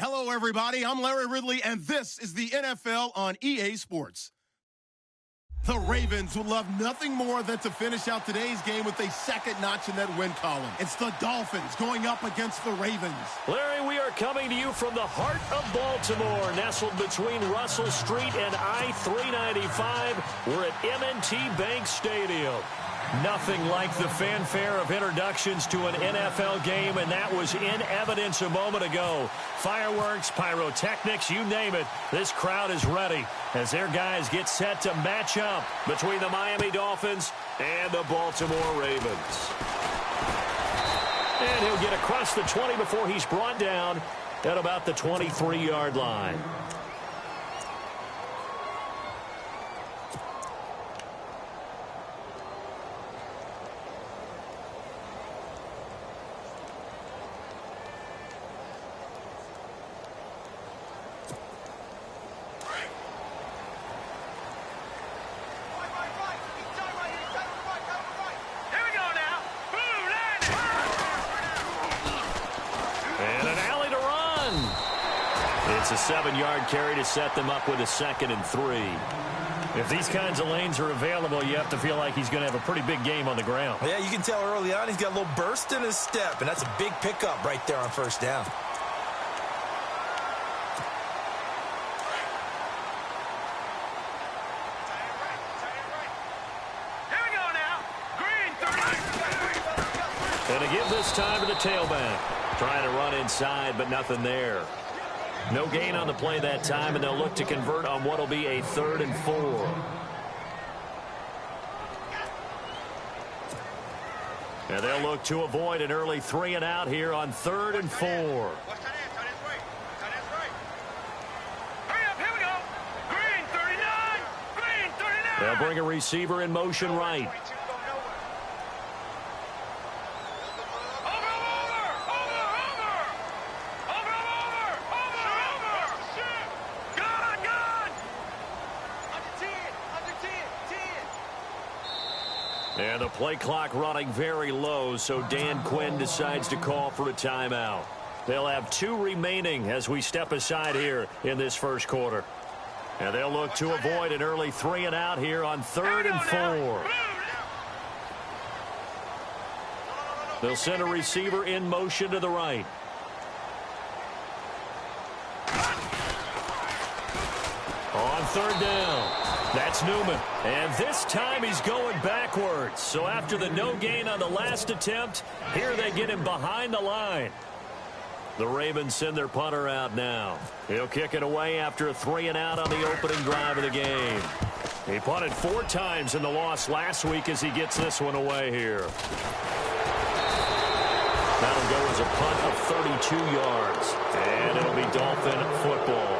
Hello, everybody. I'm Larry Ridley, and this is the NFL on EA Sports. The Ravens would love nothing more than to finish out today's game with a second notch in that win column. It's the Dolphins going up against the Ravens. Larry, we are coming to you from the heart of Baltimore, nestled between Russell Street and I-395. We're at M&T Bank Stadium. Nothing like the fanfare of introductions to an NFL game, and that was in evidence a moment ago. Fireworks, pyrotechnics, you name it. This crowd is ready as their guys get set to match up between the Miami Dolphins and the Baltimore Ravens. And he'll get across the 20 before he's brought down at about the 23-yard line. It's a 7-yard carry to set them up with a 2nd and 3. If these kinds of lanes are available, you have to feel like he's going to have a pretty big game on the ground. Yeah, you can tell early on he's got a little burst in his step, and that's a big pickup right there on first down. And to give this time to the tailback. Trying to run inside, but nothing there. No gain on the play that time, and they'll look to convert on what will be a 3rd and 4. And they'll look to avoid an early 3 and out here on 3rd and 4. They'll bring a receiver in motion right. And the play clock running very low, so Dan Quinn decides to call for a timeout. They'll have 2 remaining as we step aside here in this first quarter. And they'll look to avoid an early 3 and out here on 3rd and 4. They'll send a receiver in motion to the right. On 3rd down. That's Newman. And this time he's going backwards. So after the no gain on the last attempt, here they get him behind the line. The Ravens send their punter out now. He'll kick it away after a 3 and out on the opening drive of the game. He punted 4 times in the loss last week as he gets this one away here. That'll go as a punt of 32 yards. And it'll be Dolphin football.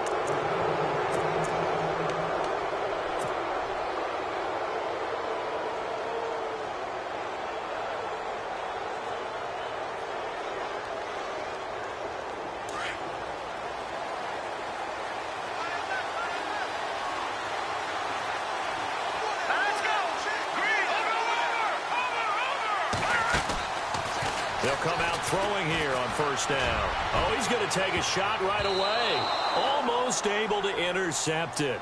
They'll come out throwing here on first down. Oh, he's going to take a shot right away. Almost able to intercept it.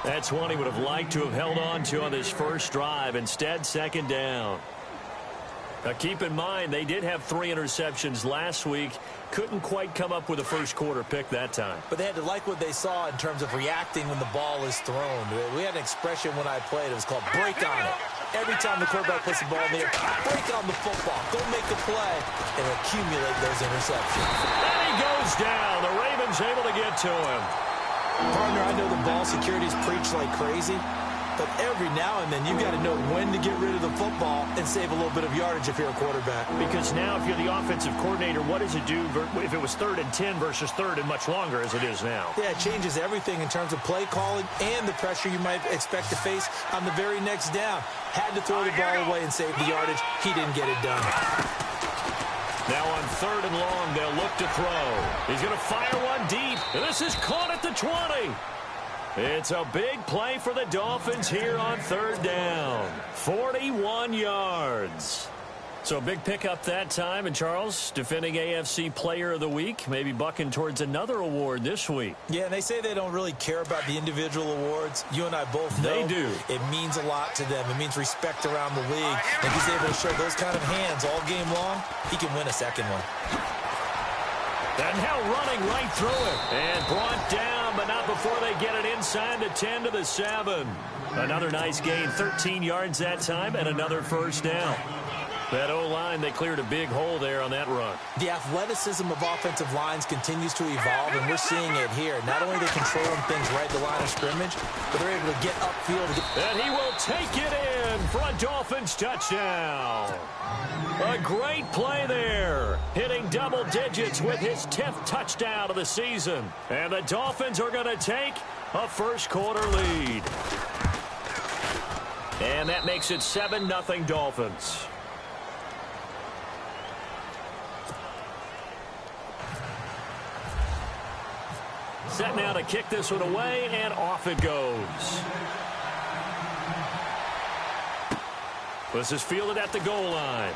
That's one he would have liked to have held on to on this first drive. Instead, 2nd down. Now, keep in mind, they did have 3 interceptions last week. Couldn't quite come up with a first quarter pick that time. But they had to like what they saw in terms of reacting when the ball is thrown. We had an expression when I played. It was called break on it. Every time the quarterback puts the ball in the air, break on the football. Go make a play and accumulate those interceptions. And he goes down. The Ravens able to get to him. Partner, I know the ball security is preached like crazy, but every now and then you've got to know when to get rid of the football and save a little bit of yardage if you're a quarterback. Because now if you're the offensive coordinator, what does it do if it was 3rd and 10 versus 3rd and much longer as it is now? Yeah, it changes everything in terms of play calling and the pressure you might expect to face on the very next down. Had to throw the ball away and save the yardage. He didn't get it done. Now on 3rd and long, they'll look to throw. He's going to fire one deep. And this is caught at the 20. It's a big play for the Dolphins here on 3rd down. 41 yards. So big pickup that time. And Charles, defending AFC Player of the Week, maybe bucking towards another award this week. Yeah, and they say they don't really care about the individual awards. You and I both know they do. It means a lot to them. It means respect around the league. If he's able to show those kind of hands all game long, he can win a second one. And now running right through it. And brought down, but not before they get it inside the 10 to the 7. Another nice gain, 13 yards that time, and another first down. That O-line, they cleared a big hole there on that run. The athleticism of offensive lines continues to evolve, and we're seeing it here. Not only are they controlling things right at the line of scrimmage, but they're able to get upfield. And he will take it in for a Dolphins touchdown. A great play there, hitting double digits with his 10th touchdown of the season. And the Dolphins are going to take a first-quarter lead. And that makes it 7-0 Dolphins. Set now to kick this one away, and off it goes. This is fielded at the goal line.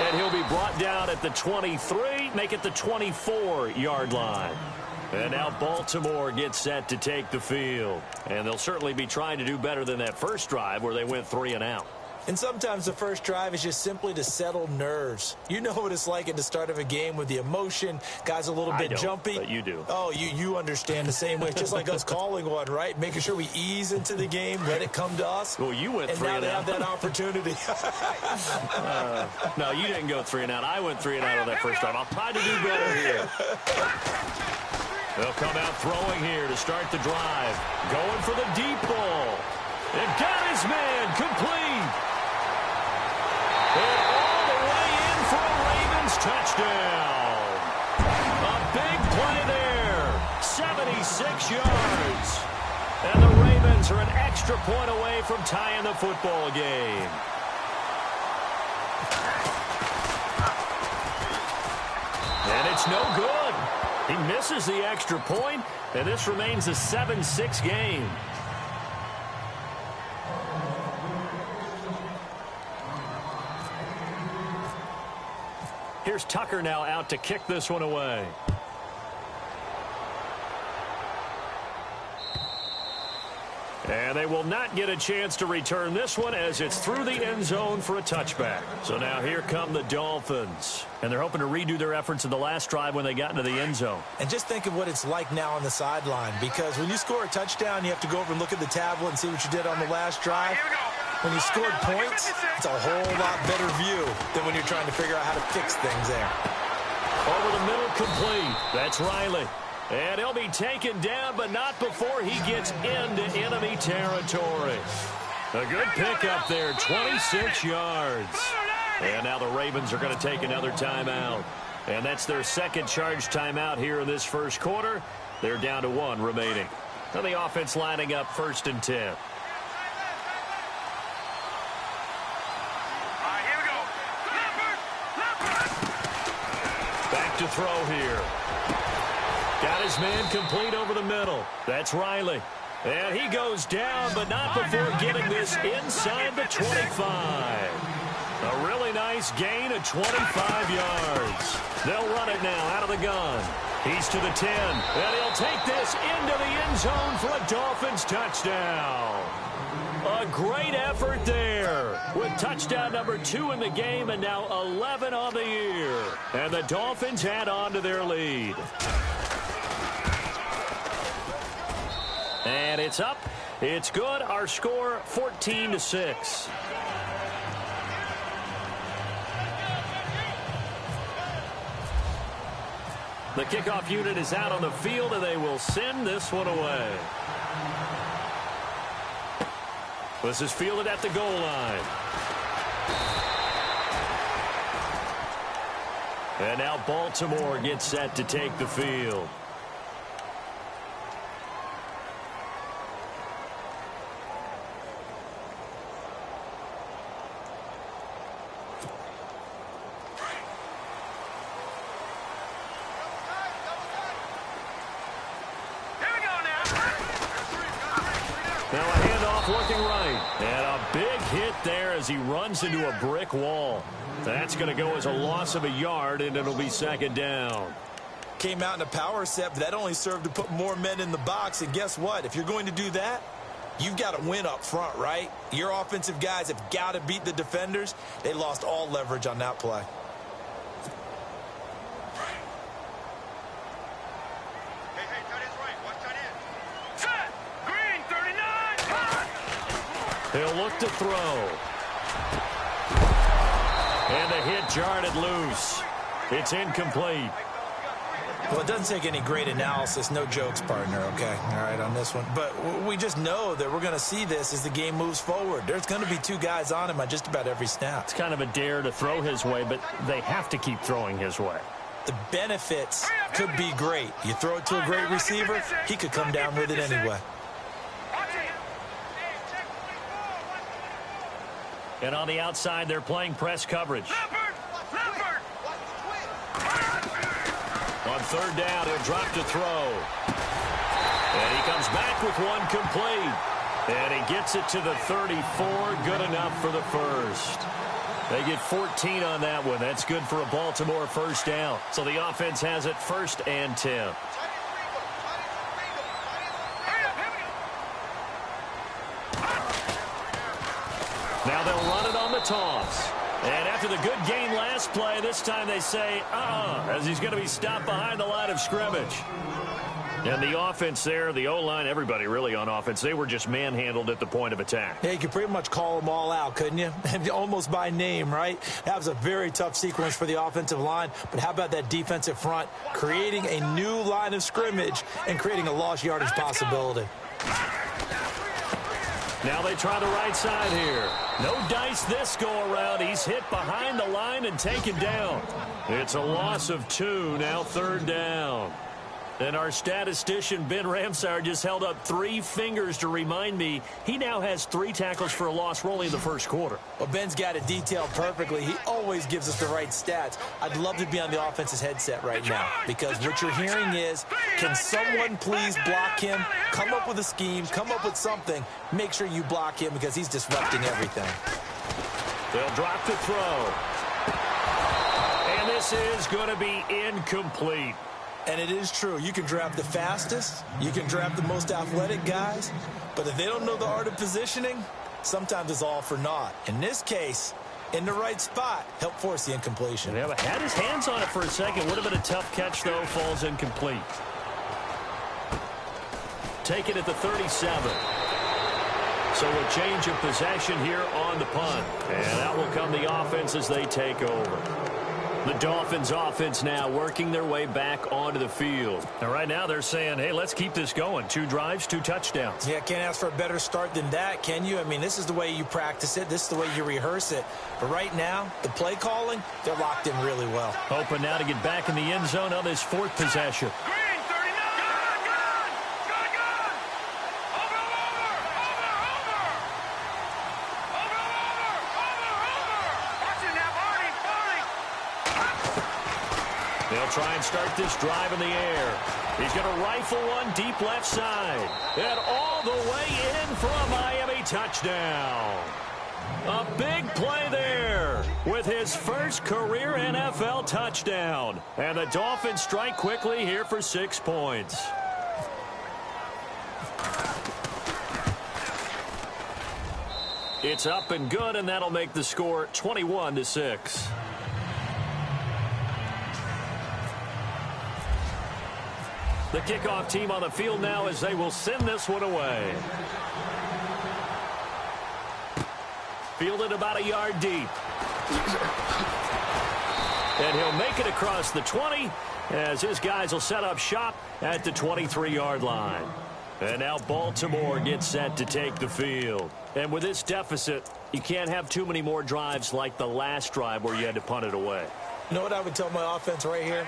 And he'll be brought down at the 23, make it the 24-yard line. And now Baltimore gets set to take the field. And they'll certainly be trying to do better than that first drive where they went 3 and out. And sometimes the first drive is just simply to settle nerves. You know what it's like at the start of a game with the emotion. Guys a little bit jumpy. But you do. Oh, you understand the same way. It's just like us calling one, right? Making sure we ease into the game, let it come to us. Well, you went 3 and out. And now out. they have that opportunity. No, you didn't go 3 and out. I went 3 and out on that first drive. I'll try to do better here. They'll come out throwing here to start the drive. Going for the deep ball. And got his man complete. And all the way in for a Ravens touchdown. A big play there. 76 yards. And the Ravens are an extra point away from tying the football game. And it's no good. He misses the extra point, and this remains a 7-6 game. Here's Tucker now out to kick this one away. And they will not get a chance to return this one as it's through the end zone for a touchback. So now here come the Dolphins. And they're hoping to redo their efforts in the last drive when they got into the end zone. And just think of what it's like now on the sideline, because when you score a touchdown, you have to go over and look at the tablet and see what you did on the last drive. When you scored points, it's a whole lot better view than when you're trying to figure out how to fix things there. Over the middle, complete. That's Riley. And he'll be taken down, but not before he gets into enemy territory. A good pickup there, 26 yards. And now the Ravens are going to take another timeout. And that's their second charge timeout here in this first quarter. They're down to 1 remaining. Now the offense lining up 1st and 10. Back to throw here. Got his man complete over the middle. That's Riley. And he goes down, but not before getting this inside the 25. A really nice gain of 25 yards. They'll run it now out of the gun. He's to the 10, and he'll take this into the end zone for a Dolphins touchdown. A great effort there with touchdown number 2 in the game and now 11 on the year. And the Dolphins add on to their lead. And it's up. It's good. Our score, 14-6. The kickoff unit is out on the field, and they will send this one away. This is fielded at the goal line. And now Baltimore gets set to take the field. Now a handoff looking right. And a big hit there as he runs into a brick wall. That's going to go as a loss of a yard, and it'll be second down. Came out in a power set, but that only served to put more men in the box. And guess what? If you're going to do that, you've got to win up front, right? Your offensive guys have got to beat the defenders. They lost all leverage on that play. He'll look to throw. And the hit jarred it loose. It's incomplete. Well, it doesn't take any great analysis. No jokes, partner, okay? All right, on this one. But we just know that we're going to see this as the game moves forward. There's going to be two guys on him on just about every snap. It's kind of a dare to throw his way, but they have to keep throwing his way. The benefits could be great. You throw it to a great receiver, he could come down with it anyway. And on the outside, they're playing press coverage. On third down, he'll drop to throw. And he comes back with one complete. And he gets it to the 34. Good enough for the first. They get 14 on that one. That's good for a Baltimore first down. So the offense has it 1st and 10. Now they'll run it on the toss. And after the good gain last play, this time they say, as he's going to be stopped behind the line of scrimmage. And the offense there, the O-line, everybody really on offense, they were just manhandled at the point of attack. Yeah, you could pretty much call them all out, couldn't you? Almost by name, right? That was a very tough sequence for the offensive line. But how about that defensive front creating a new line of scrimmage and creating a lost yardage possibility? Now they try the right side here. No dice this go-around. He's hit behind the line and taken down. It's a loss of 2, now 3rd down. And our statistician, Ben Ramsar, just held up 3 fingers to remind me he now has 3 tackles for a loss rolling in the first quarter. Well, Ben's got it detailed perfectly. He always gives us the right stats. I'd love to be on the offense's headset right now because what you're hearing is, can someone please block him? Come up with a scheme. Come up with something. Make sure you block him because he's disrupting everything. They'll drop to throw. And this is going to be incomplete. And it is true. You can draft the fastest. You can draft the most athletic guys. But if they don't know the art of positioning, sometimes it's all for naught. In this case, in the right spot, help force the incompletion. Yeah, but had his hands on it for a second. Would have been a tough catch, though. Falls incomplete. Take it at the 37. So a change of possession here on the punt. And that will come the offense as they take over. The Dolphins offense now working their way back onto the field. And right now they're saying, hey, let's keep this going. 2 drives, 2 touchdowns. Yeah, can't ask for a better start than that, can you? I mean, this is the way you practice it. This is the way you rehearse it. But right now, the play calling, they're locked in really well. Hoping now to get back in the end zone on this 4th possession. They'll try and start this drive in the air. He's going to rifle one deep left side. And all the way in for a Miami touchdown. A big play there with his first career NFL touchdown. And the Dolphins strike quickly here for 6 points. It's up and good, and that'll make the score 21-6. The kickoff team on the field now as they will send this one away. Fielded about a yard deep. And he'll make it across the 20 as his guys will set up shop at the 23-yard line. And now Baltimore gets set to take the field. And with this deficit, you can't have too many more drives like the last drive where you had to punt it away. You know what I would tell my offense right here?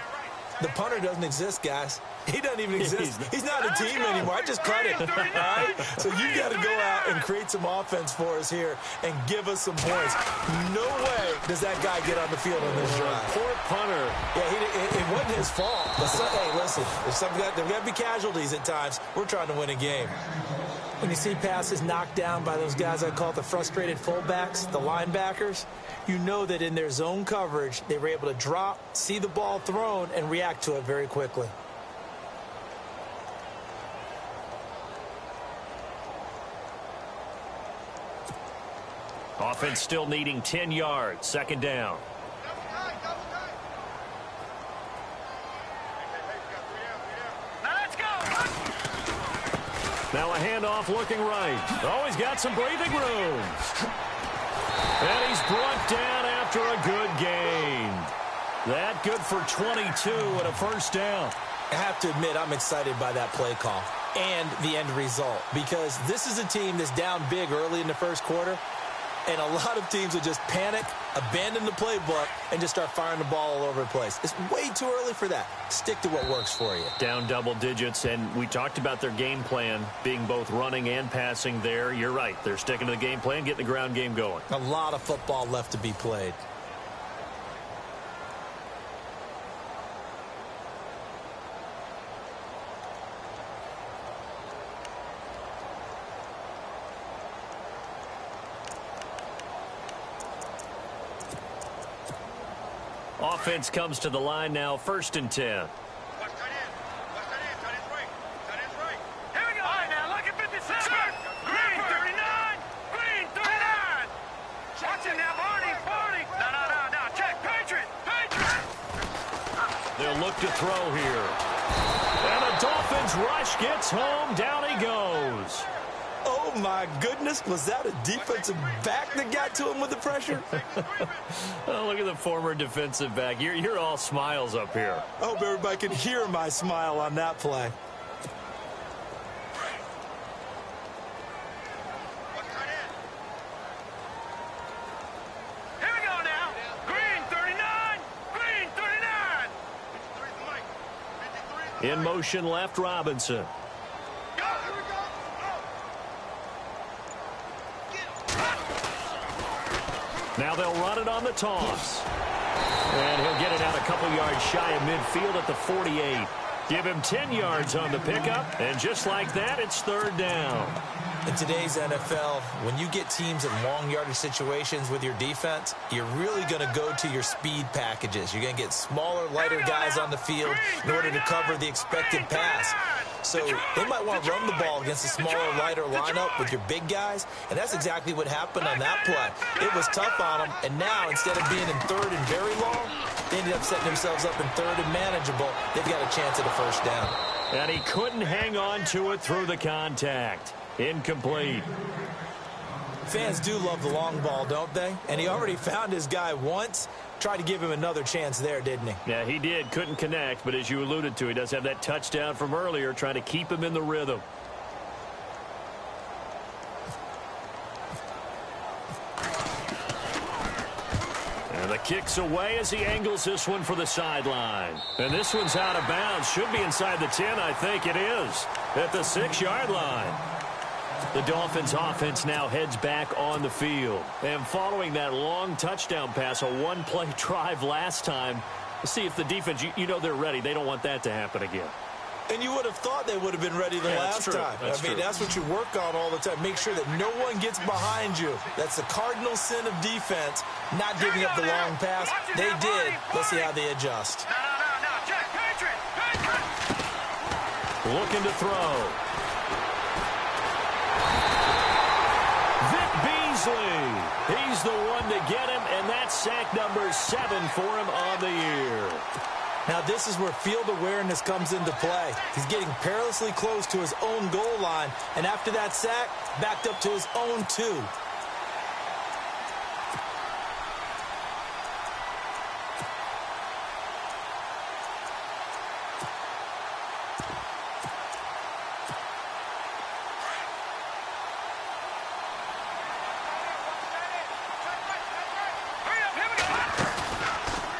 The punter doesn't exist, guys. He doesn't even exist. He's not a team anymore. I just cut it. All right? So you've got to go out and create some offense for us here and give us some points. No way does that guy get on the field on this drive. Poor punter. Yeah, it wasn't his fault. But hey, listen, there's got to be casualties at times. We're trying to win a game. When you see passes knocked down by those guys I call the frustrated fullbacks, the linebackers, you know that in their zone coverage, they were able to drop, see the ball thrown, and react to it very quickly. Offense still needing 10 yards. Second down. Now a handoff looking right. Oh, he's got some breathing room. And he's brought down after a good gain. That good for 22 and a first down. I have to admit, I'm excited by that play call and the end result, because this is a team that's down big early in the first quarter, and a lot of teams will just panic, abandon the playbook, and just start firing the ball all over the place. It's way too early for that. Stick to what works for you. Down double digits, and we talked about their game plan being both running and passing there. You're right. They're sticking to the game plan, getting the ground game going. A lot of football left to be played. Offense comes to the line now, 1st and 10. Here we go. All right, now look at 57. Green 39. Green 39. Watch it now, Barney. No. Check. Patriot. They'll look to throw here. And the Dolphins rush gets home. Down he goes. Oh, my goodness. Was that a defensive back that got to him with the pressure? Oh, look at the former defensive back. You're all smiles up here. I hope everybody could hear my smile on that play. Here we go now. Green 39. Green 39. In motion left, Robinson. Now they'll run it on the toss. And he'll get it out a couple yards shy of midfield at the 48. Give him 10 yards on the pickup, and just like that, it's 3rd down. In today's NFL, when you get teams in long yardage situations with your defense, you're really going to go to your speed packages. You're going to get smaller, lighter guys on the field in order to cover the expected pass. So they might want to run the ball against a smaller, lighter lineup with your big guys, and that's exactly what happened on that play. It was tough on them, and now instead of being in 3rd and very long, they ended up setting themselves up in 3rd and manageable. They've got a chance at a 1st down. And he couldn't hang on to it through the contact. Incomplete. Fans do love the long ball, don't they? And he already found his guy once. Tried to give him another chance there, didn't he? Yeah, he did. Couldn't connect, but as you alluded to, he does have that touchdown from earlier, trying to keep him in the rhythm. And the kick's away as he angles this one for the sideline. And this one's out of bounds. Should be inside the 10, I think it is. At the 6-yard line. The Dolphins offense now heads back on the field. And following that long touchdown pass, a one-play drive last time, see if the defense, you know they're ready. They don't want that to happen again. And you would have thought they would have been ready the last time. That's what you work on all the time. Make sure that no one gets behind you. That's the cardinal sin of defense, not giving up the long pass. They did. Let's see how they adjust. No. Check. Patriot. Looking to throw. He's the one to get him, and that's sack number 7 for him on the year. Now, this is where field awareness comes into play. He's getting perilously close to his own goal line, and after that sack, backed up to his own 2.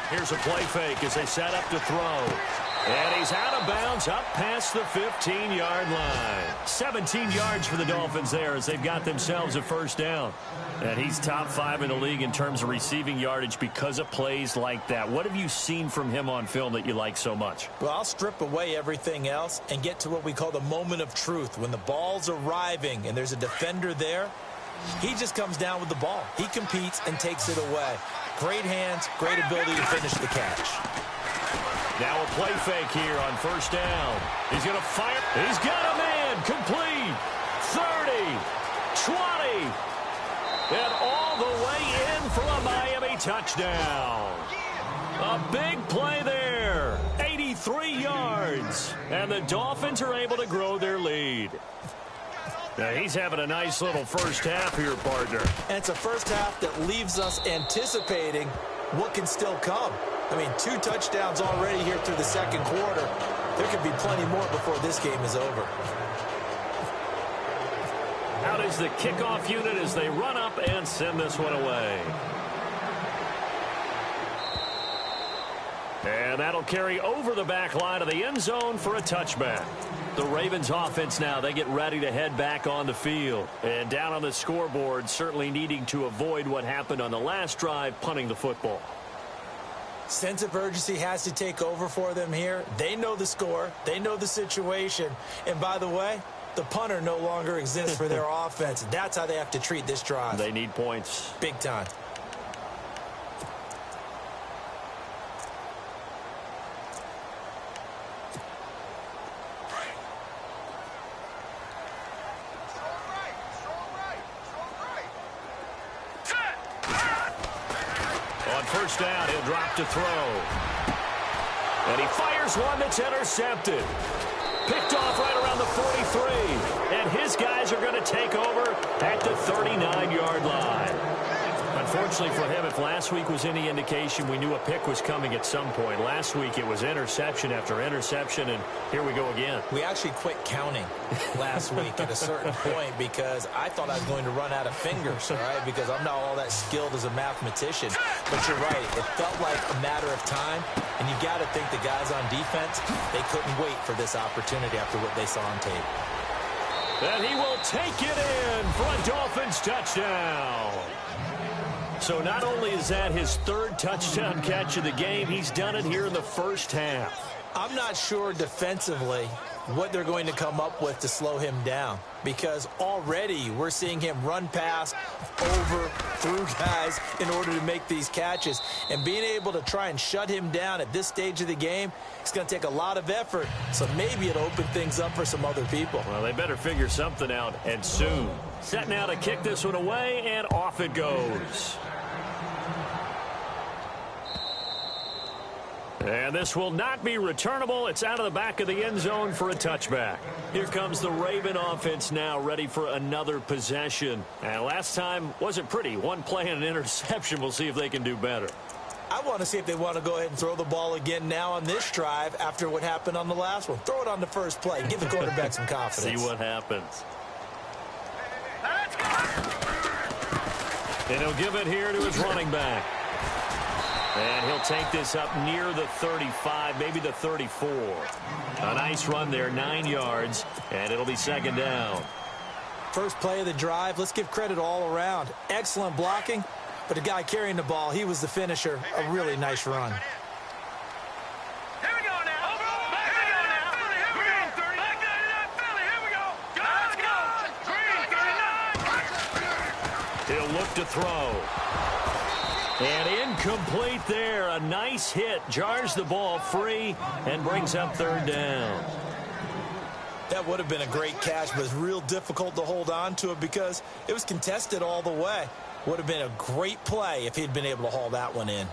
Here's a play fake as they set up to throw. And he's out of bounds up past the 15-yard line. 17 yards for the Dolphins there as they've got themselves a first down. And he's top 5 in the league in terms of receiving yardage because of plays like that. What have you seen from him on film that you like so much? Well, I'll strip away everything else and get to what we call the moment of truth. When the ball's arriving and there's a defender there, he just comes down with the ball. He competes and takes it away. Great hands, great ability to finish the catch. Now a play fake here on first down. He's going to fire. He's got a man. Complete. 30. 20. And all the way in for a Miami touchdown. A big play there. 83 yards. And the Dolphins are able to grow their lead. Now he's having a nice little first half here, partner. And it's a first half that leaves us anticipating what can still come. I mean, 2 touchdowns already here through the second quarter. There could be plenty more before this game is over. Out is the kickoff unit as they run up and send this one away. And that'll carry over the back line of the end zone for a touchback. The Ravens offense now, they get ready to head back on the field. And down on the scoreboard, certainly needing to avoid what happened on the last drive, punting the football. Sense of urgency has to take over for them here. They know the score. They know the situation. And by the way, the punter no longer exists for their offense. That's how they have to treat this drive. They need points. Big time. First down, he'll drop to throw. And he fires one that's intercepted. Picked off right around the 43. And his guys are going to take over at the 39-yard line. Unfortunately for him, if last week was any indication, we knew a pick was coming at some point. Last week it was interception after interception, and here we go again. We actually quit counting last week at a certain point because I thought I was going to run out of fingers, all right, because I'm not all that skilled as a mathematician. But you're right. It felt like a matter of time, and you got to think the guys on defense, they couldn't wait for this opportunity after what they saw on tape. And he will take it in for a Dolphins touchdown. So not only is that his 3rd touchdown catch of the game, he's done it here in the first half. I'm not sure defensively what they're going to come up with to slow him down, because already we're seeing him run past, over, through guys in order to make these catches. And being able to try and shut him down at this stage of the game, it's going to take a lot of effort. So maybe it'll open things up for some other people. Well, they better figure something out, and soon. Set now to kick this one away, and off it goes. And this will not be returnable. It's out of the back of the end zone for a touchback. Here comes the Raven offense now, ready for another possession. And last time wasn't pretty. One play and an interception. We'll see if they can do better. I want to see if they want to go ahead and throw the ball again now on this drive after what happened on the last one. Throw it on the first play. Give the quarterback some confidence. See what happens. And he'll give it here to his running back. And he'll take this up near the 35, maybe the 34. A nice run there, 9 yards, and it'll be second down. First play of the drive, let's give credit all around. Excellent blocking, but the guy carrying the ball, he was the finisher. A really nice run. Here we go now. Here we go now. Green 30. Back 99 Philly. Here we go. Let's go. Green 39. He'll look to throw. And incomplete there. A nice hit. Jars the ball free and brings up 3rd down. That would have been a great catch, but it's real difficult to hold on to it because it was contested all the way. Would have been a great play if he'd been able to haul that one in.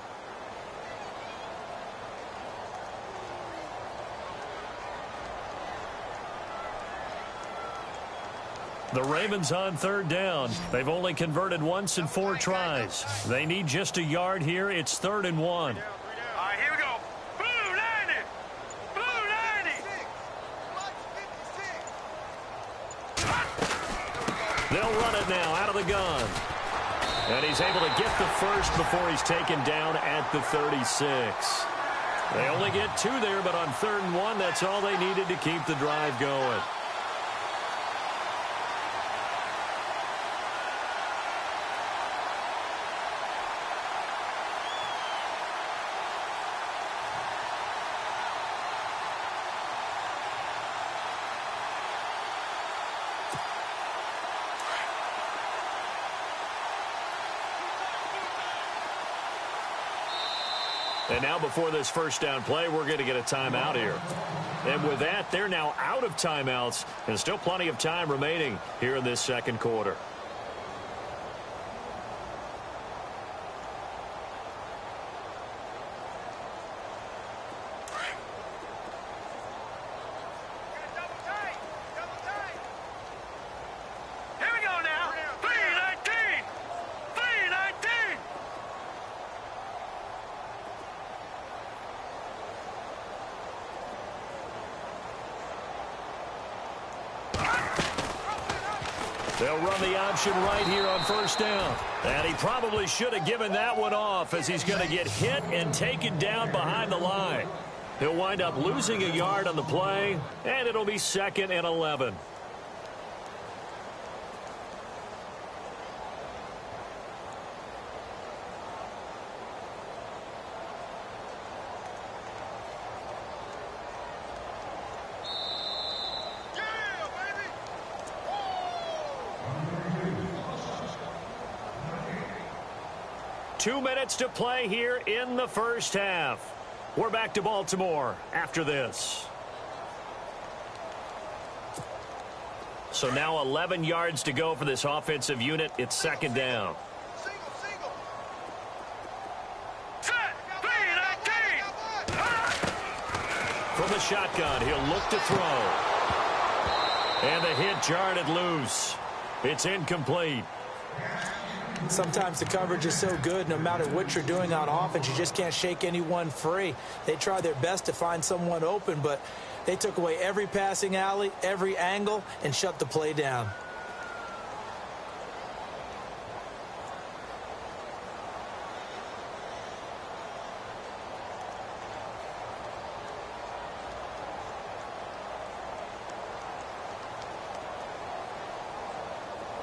The Ravens on 3rd down. They've only converted once in 4 tries. They need just a yard here. It's 3rd and 1. All right, here we go. Blue 90. Blue 90. They'll run it now out of the gun. And he's able to get the first before he's taken down at the 36. They only get 2 there, but on 3rd and 1, that's all they needed to keep the drive going. And now before this first down play, we're going to get a timeout here. And with that, they're now out of timeouts, and still plenty of time remaining here in this second quarter. They'll run the option right here on first down. And he probably should have given that one off, as he's going to get hit and taken down behind the line. He'll wind up losing a yard on the play, and it'll be 2nd and 11. Two minutes to play here in the first half. We're back to Baltimore after this. So now 11 yards to go for this offensive unit. It's 2nd down. From the shotgun, he'll look to throw. And the hit jarred it loose. It's incomplete. Sometimes the coverage is so good, no matter what you're doing on offense, you just can't shake anyone free. They try their best to find someone open, but they took away every passing alley, every angle, and shut the play down.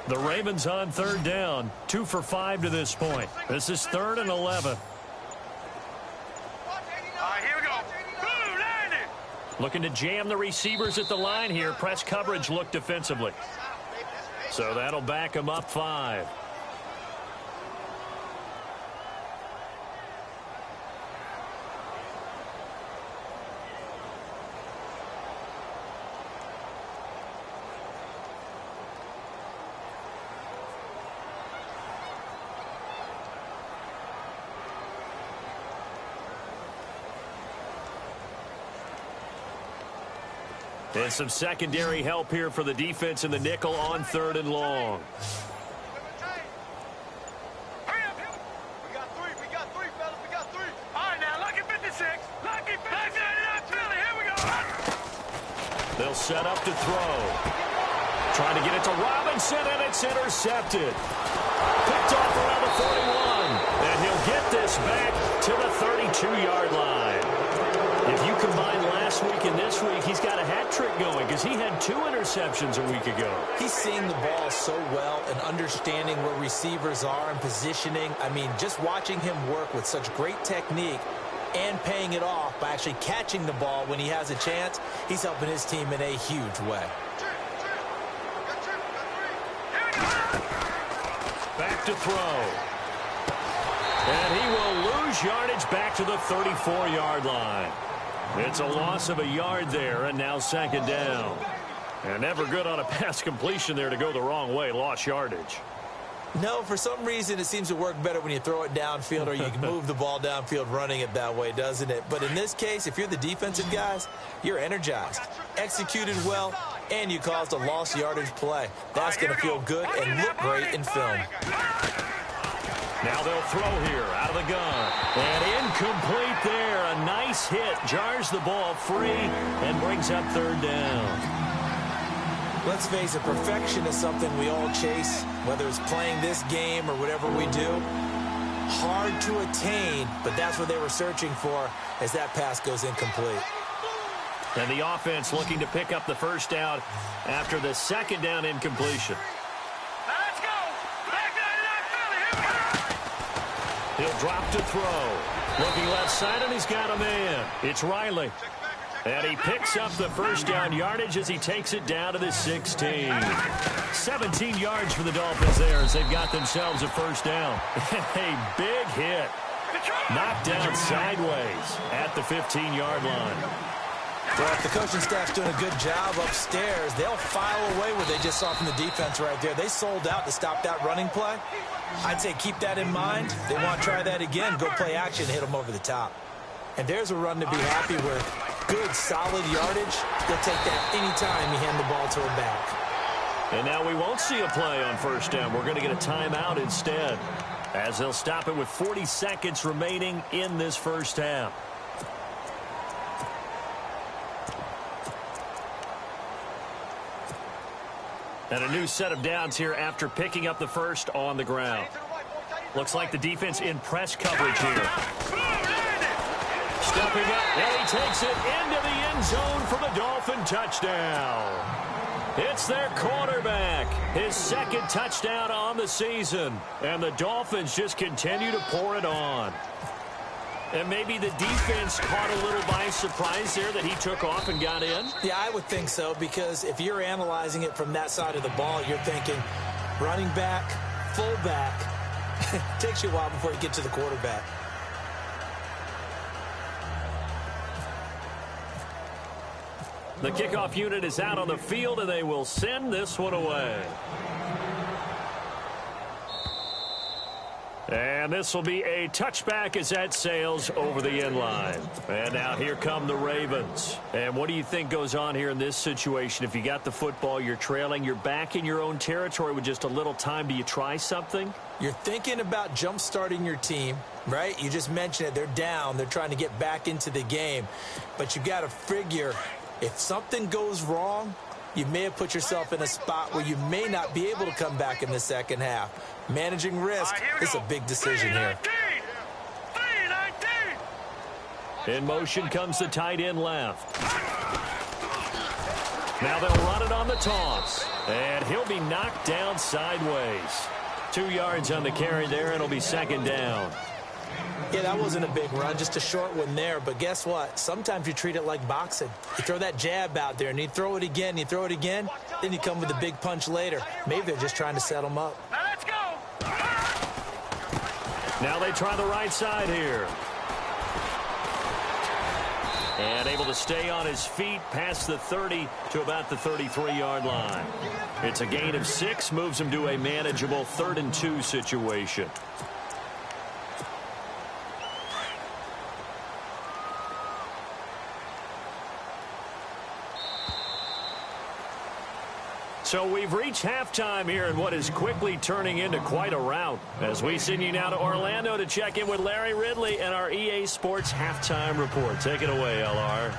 The Ravens on 3rd down, 2 for 5 to this point. This is 3rd and 11. Here we go. Looking to jam the receivers at the line here. Press coverage look defensively. So that'll back them up 5. And some secondary help here for the defense in the nickel on 3rd and long. We got three, fellas. We got 3. All right, now, lucky 56. Lucky 56. Here we go. They'll set up to throw. Trying to get it to Robinson, and it's intercepted. Picked off around the 41. And he'll get this back to the 32-yard line. If you combine last week and this week, he's got a hat trick going because he had 2 interceptions a week ago. He's seeing the ball so well and understanding where receivers are and positioning. I mean, just watching him work with such great technique and paying it off by actually catching the ball when he has a chance, he's helping his team in a huge way. Back to throw. And he will lose yardage back to the 34-yard line. It's a loss of a yard there, and now 2nd down. And never good on a pass completion there to go the wrong way. Lost yardage. No, for some reason it seems to work better when you throw it downfield or you can move the ball downfield running it that way, doesn't it? But in this case, if you're the defensive guys, you're energized, executed well, and you caused a lost yardage play. That's going to feel good and look great in film. Now they'll throw here out of the gun. And incomplete there. A nice hit. Jars the ball free and brings up 3rd down. Let's face it, perfection is something we all chase, whether it's playing this game or whatever we do. Hard to attain, but that's what they were searching for as that pass goes incomplete. And the offense looking to pick up the first down after the second down incompletion. Now let's go. Back 99 Philly. Here we go. He'll drop to throw. Looking left side, and he's got a man. It's Riley. And he picks up the first down yardage as he takes it down to the 16. 17 yards for the Dolphins there as they've got themselves a first down. A big hit. Knocked down sideways at the 15-yard line. Well, if the coaching staff's doing a good job upstairs, they'll file away what they just saw from the defense right there. They sold out to stop that running play. I'd say keep that in mind. They want to try that again, go play action, hit them over the top. And there's a run to be happy with. Good, solid yardage. They'll take that anytime you hand the ball to a back. And now we won't see a play on first down. We're going to get a timeout instead, as they'll stop it with 40 seconds remaining in this first half. And a new set of downs here after picking up the first on the ground. Looks like the defense in press coverage here. Stepping up, and he takes it into the end zone for the Dolphin touchdown. It's their quarterback, his second touchdown on the season. And the Dolphins just continue to pour it on. And maybe the defense caught a little by surprise there that he took off and got in? Yeah, I would think so, because if you're analyzing it from that side of the ball, you're thinking running back, fullback. It takes you a while before you get to the quarterback. The kickoff unit is out on the field, and they will send this one away. And this will be a touchback as that sails over the end line. And now here come the Ravens. And what do you think goes on here in this situation? If you got the football, you're trailing, you're back in your own territory with just a little time. Do you try something? You're thinking about jump-starting your team, right? You just mentioned it. They're down. They're trying to get back into the game. But you got to figure, if something goes wrong, you may have put yourself in a spot where you may not be able to come back in the second half. Managing risk is a big decision here. In motion comes the tight end left. Now they'll run it on the toss. And he'll be knocked down sideways. 2 yards on the carry there, and it'll be second down. Yeah, that wasn't a big run, just a short one there. But guess what? Sometimes you treat it like boxing. You throw that jab out there, and you throw it again, you throw it again, then you come with a big punch later. Maybe they're just trying to set them up. Now let's go. Now they try the right side here. And able to stay on his feet past the 30 to about the 33-yard line. It's a gain of 6, moves him to a manageable 3rd and 2 situation. So we've reached halftime here in what is quickly turning into quite a rout. As we send you now to Orlando to check in with Larry Ridley and our EA Sports Halftime Report. Take it away, LR.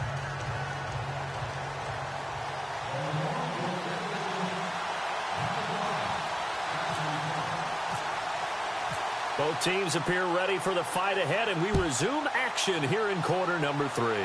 Both teams appear ready for the fight ahead, and we resume action here in quarter number 3.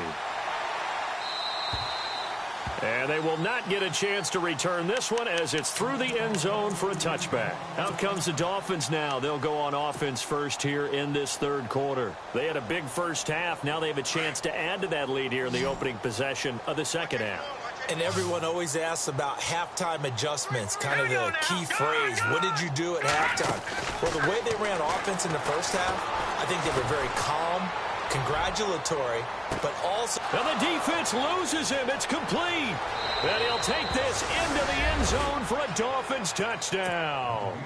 And they will not get a chance to return this one as it's through the end zone for a touchback. Out comes the Dolphins now. They'll go on offense first here in this third quarter. They had a big first half. Now they have a chance to add to that lead here in the opening possession of the second half. And everyone always asks about halftime adjustments, kind of the key phrase. What did you do at halftime? Well, the way they ran offense in the first half, I think they were very calm, congratulatory, but also... Now the defense loses him. It's complete. And he'll take this into the end zone for a Dolphins touchdown.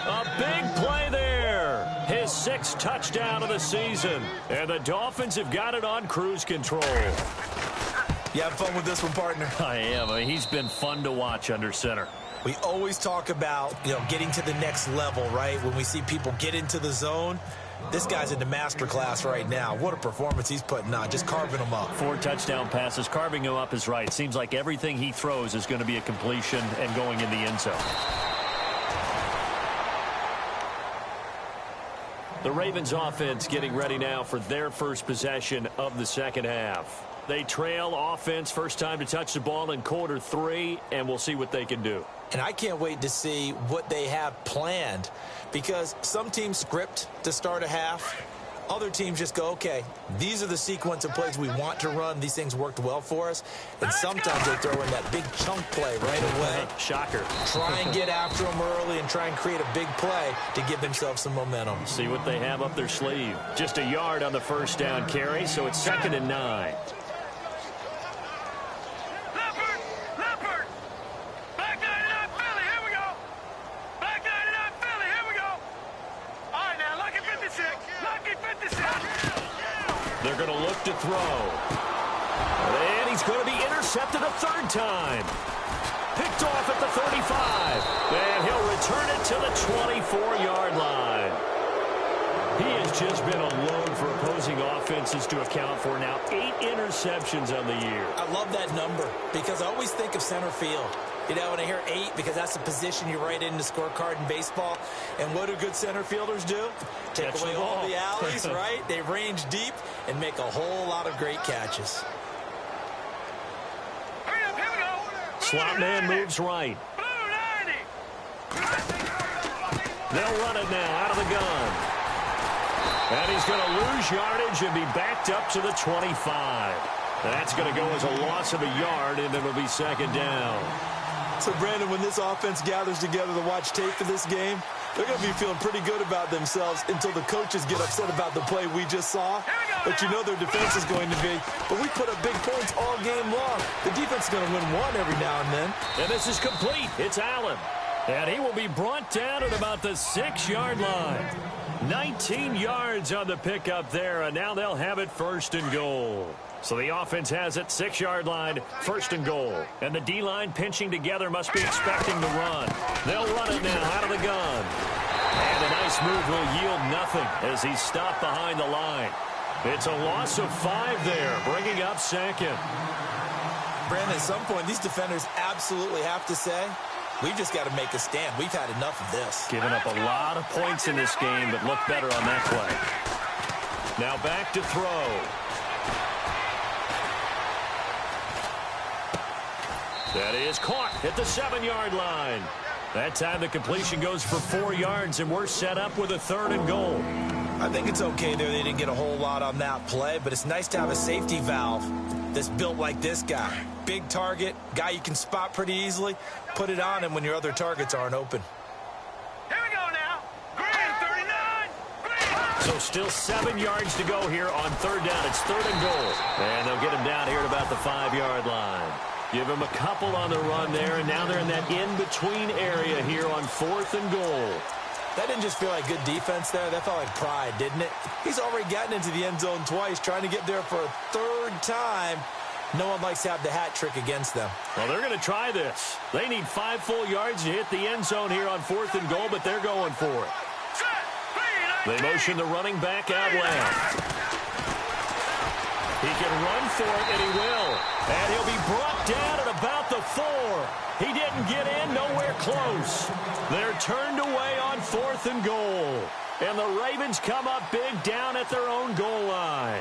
A big play there. His 6th touchdown of the season. And the Dolphins have got it on cruise control. You have fun with this one, partner? I am. I mean, he's been fun to watch under center. We always talk about, getting to the next level, right? When we see people get into the zone, this guy's in the master class right now. What a performance he's putting on, just carving them up. 4 touchdown passes. Carving him up is right. Seems like everything he throws is going to be a completion and going in the end zone. The Ravens offense getting ready now for their first possession of the second half. They trail offense first time to touch the ball in quarter 3, and we'll see what they can do. And I can't wait to see what they have planned, because some teams script to start a half. Other teams just go, okay, these are the sequence of plays we want to run. These things worked well for us. And sometimes they throw in that big chunk play right away. Shocker. Try and get after them early and try and create a big play to give themselves some momentum. See what they have up their sleeve. Just a yard on the first down carry, so it's 2nd and 9. They're going to look to throw. And he's going to be intercepted a 3rd time. Picked off at the 35. And he'll return it to the 24-yard line. He has just been a load for opposing offenses to account for now. 8 interceptions on the year. I love that number because I always think of center field. You know, when I hear 8, because that's the position you write in the scorecard in baseball. And what do good center fielders do? Take away all the alleys, right? They range deep and make a whole lot of great catches. Slot man moves right. They'll run it now out of the gun. And he's going to lose yardage and be backed up to the 25. That's going to go as a loss of a yard, and it'll be 2nd down. So, Brandon, when this offense gathers together to watch tape for this game, they're going to be feeling pretty good about themselves until the coaches get upset about the play we just saw. But you know their defense is going to be, but we put up big points all game long. The defense is going to win one every now and then. And this is complete. It's Allen. And he will be brought down at about the 6-yard line. 19 yards on the pickup there, and now they'll have it 1st and goal. So the offense has it, 6-yard line, 1st and goal. And the D-line pinching together must be expecting the run. They'll run it now out of the gun. And a nice move will yield nothing as he's stopped behind the line. It's a loss of 5 there, bringing up 2nd. Brandon, at some point, these defenders absolutely have to say, we've just got to make a stand. We've had enough of this. Giving up a lot of points in this game, but look better on that play. Now back to throw. That is caught at the 7-yard line. That time the completion goes for 4 yards, and we're set up with a 3rd and goal. I think it's okay there. They didn't get a whole lot on that play, but it's nice to have a safety valve that's built like this guy. Big target, guy you can spot pretty easily. Put it on him when your other targets aren't open. Here we go now. Green 39. Green. So still 7 yards to go here on 3rd down. It's 3rd and goal. And they'll get him down here at about the 5-yard line. Give him a couple on the run there, and now they're in that in-between area here on 4th and goal. That didn't just feel like good defense there. That felt like pride, didn't it? He's already gotten into the end zone twice, trying to get there for a 3rd time. No one likes to have the hat trick against them. Well, they're going to try this. They need 5 full yards to hit the end zone here on 4th and goal, but they're going for it. They motion the running back out left. He can run for it, and he will. And he'll be brought down at about the 4. He didn't get in, nowhere close. They're turned away on 4th and goal. And the Ravens come up big down at their own goal line.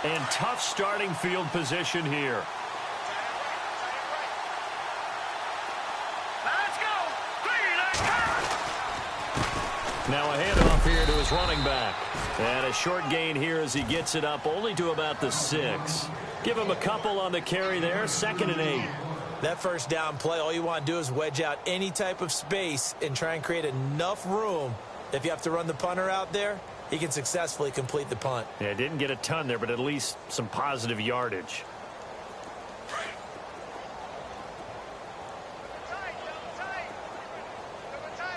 And tough starting field position here. Let's go. Now a handoff here to his running back. And a short gain here as he gets it up only to about the 6. Give him a couple on the carry there, 2nd and 8. That 1st down play, all you want to do is wedge out any type of space and try and create enough room. If you have to run the punter out there, he can successfully complete the punt. Yeah, didn't get a ton there, but at least some positive yardage.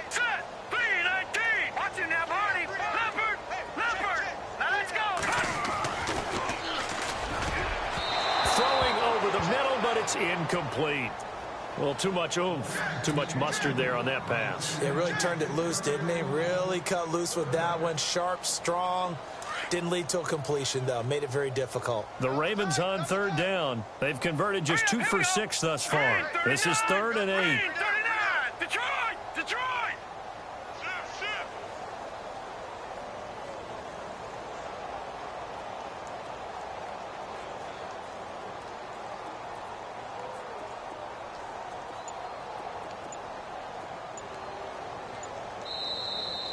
Set. B19. Watch it now, Barney. Leopard. Now let's go. Throwing over the middle, but it's incomplete. Well, too much oomph, too much mustard there on that pass. They really turned it loose, didn't they? Really cut loose with that one. Sharp, strong. Didn't lead to a completion, though. Made it very difficult. The Ravens on 3rd down. They've converted just 2 for 6 thus far. This is 3rd and 8. 39. Detroit.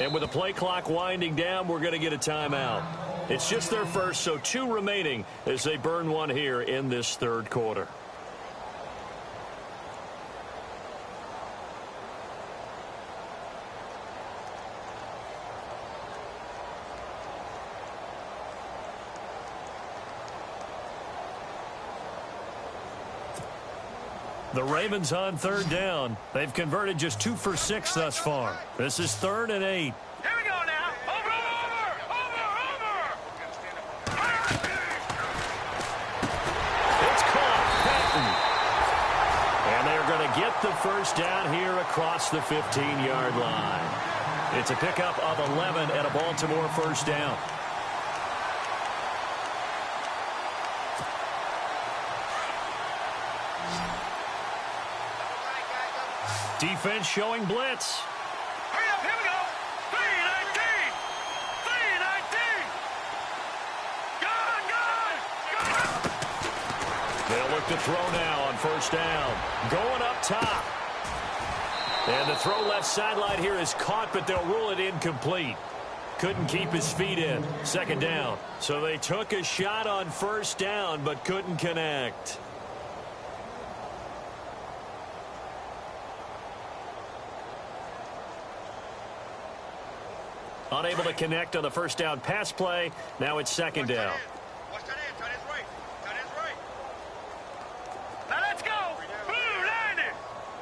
And with the play clock winding down, we're going to get a timeout. It's just their first, so 2 remaining as they burn one here in this third quarter. The Ravens on third down. They've converted just 2 for 6 thus far. This is 3rd and 8. Here we go now. Over. It's caught. Patton. And they're going to get the first down here across the 15-yard line. It's a pickup of 11 and a Baltimore first down. Defense showing blitz. Hurry up, here we go. 3-19. Gone. They'll look to throw now on first down. Going up top. And the throw left sideline here is caught, but they'll rule it incomplete. Couldn't keep his feet in. Second down. So they took a shot on first down, but couldn't connect. Unable to connect on the first down pass play. Now it's second down. Watch that end. Tight end's right. Tight end's right. Now let's go. Blue 90.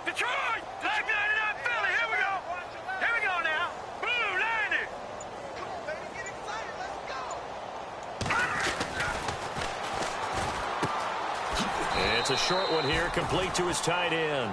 Detroit. Black 99 Philly. Here we go. Here we go now. Blue 90. Come on, baby. Get excited. Let's go. It's a short one here, complete to his tight end.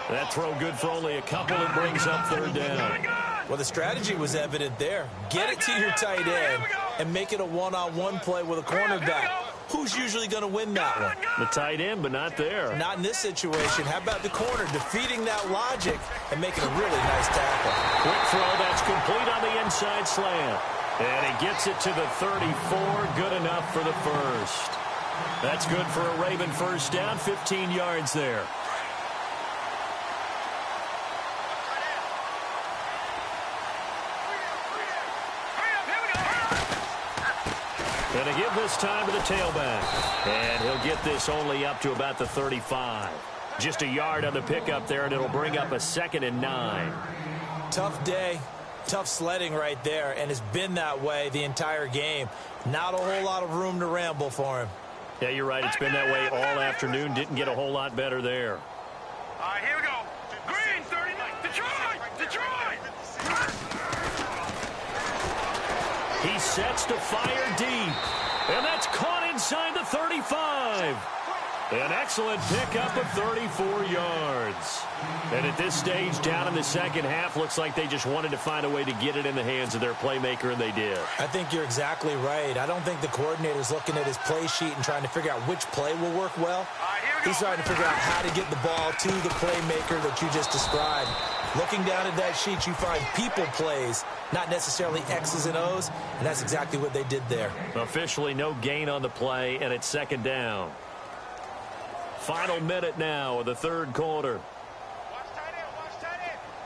That throw good for only a couple. It brings up third down. Well, the strategy was evident there. Get it to your tight end and make it a one-on-one play with a cornerback. Who's usually going to win that one? The tight end, but not there. Not in this situation. How about the corner defeating that logic and making a really nice tackle? Quick throw, that's complete on the inside slant. And he gets it to the 34. Good enough for the first. That's good for a Raven first down, 15 yards there. Going to give this time to the tailback. And he'll get this only up to about the 35. Just a yard on the pickup there, and it'll bring up a 2nd and 9. Tough day, tough sledding right there, and it's been that way the entire game. Not a whole lot of room to ramble for him. Yeah, you're right. It's been that way all afternoon. Didn't get a whole lot better there. All right, here we go. Green 39. Detroit. He sets to fire deep. And that's caught inside the 35. An excellent pickup of 34 yards. And at this stage, down in the second half, looks like they just wanted to find a way to get it in the hands of their playmaker, and they did. I think you're exactly right. I don't think the coordinator's looking at his play sheet and trying to figure out which play will work well. He's trying to figure out how to get the ball to the playmaker that you just described. Looking down at that sheet, you find people plays, not necessarily X's and O's, and that's exactly what they did there. Officially no gain on the play, and it's second down. Final minute now of the third quarter. Watch tight end.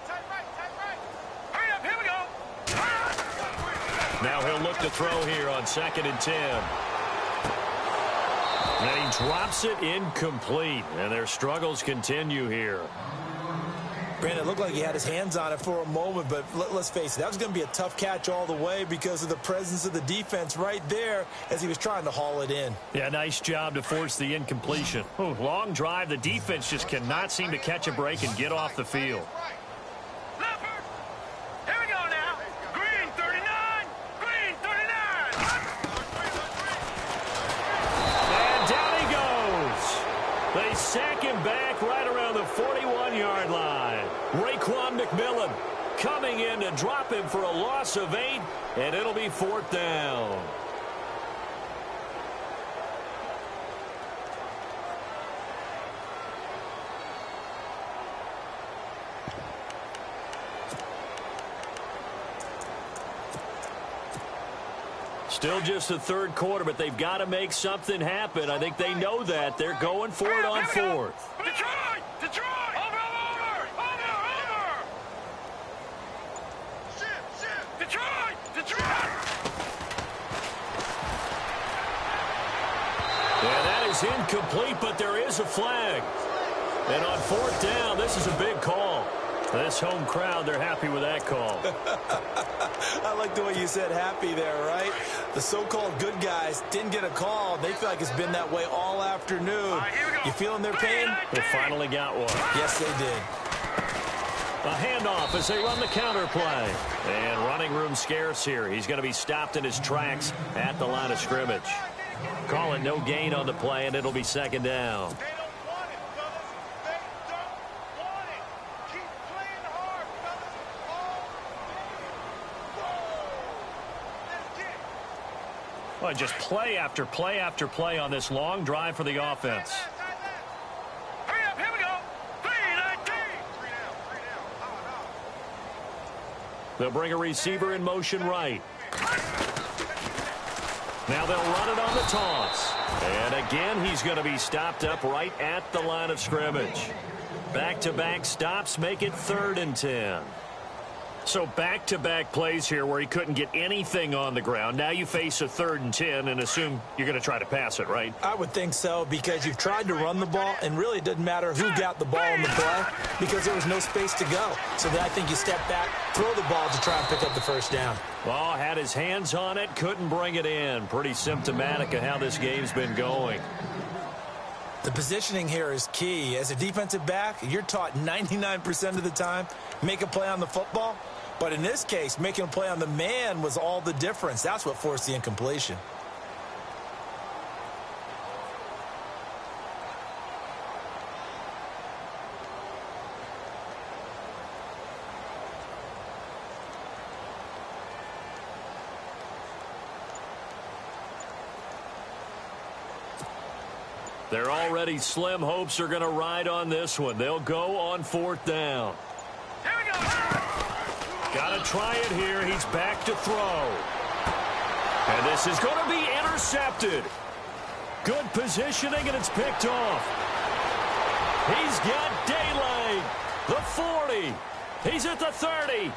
Tight right. Hurry up, here we go. Now he'll look to throw here on 2nd and 10. And he drops it incomplete, and their struggles continue here. Brandon, it looked like he had his hands on it for a moment, but let's face it, that was going to be a tough catch all the way because of the presence of the defense right there as he was trying to haul it in. Yeah, nice job to force the incompletion. Long drive. The defense just cannot seem to catch a break and get off the field. Leopard. Here we go now. Green 39. And down he goes. They sack him back right around the 41-yard line. Raekwon McMillan coming in to drop him for a loss of 8, and it'll be 4th down. Still just the third quarter, but they've got to make something happen. I think they know that. They're going for it on 4th. Detroit. Over. Shit. is incomplete, but there is a flag. And on 4th down, this is a big call. This home crowd, they're happy with that call. I like the way you said happy there, right? The so-called good guys didn't get a call. They feel like it's been that way all afternoon. You feeling their pain? They finally got one. Yes, they did. A handoff as they run the counter play. And running room scarce here. He's going to be stopped in his tracks at the line of scrimmage. Call it no gain on the play, and it'll be 2nd down. Well, just play after play after play on this long drive for the offense. Hurry up, here we go. 3-19. They'll bring a receiver in motion right. Now they'll run it on the toss. And again, he's going to be stopped up right at the line of scrimmage. Back-to-back stops make it 3rd and 10. So back-to-back plays here where he couldn't get anything on the ground. Now you face a 3rd and 10 and assume you're going to try to pass it, right? I would think so, because you've tried to run the ball, and really it doesn't matter who got the ball in the play because there was no space to go. So then I think you step back, throw the ball to try and pick up the 1st down. Well, had his hands on it, couldn't bring it in. Pretty symptomatic of how this game's been going. The positioning here is key. As a defensive back, you're taught 99% of the time, make a play on the football. But in this case, making a play on the man was all the difference. That's what forced the incompletion. They're already slim hopes are going to ride on this one. They'll go on 4th down. Here we go. Got to try it here. He's back to throw. And this is going to be intercepted. Good positioning, and it's picked off. He's got daylight. The 40. He's at the 30.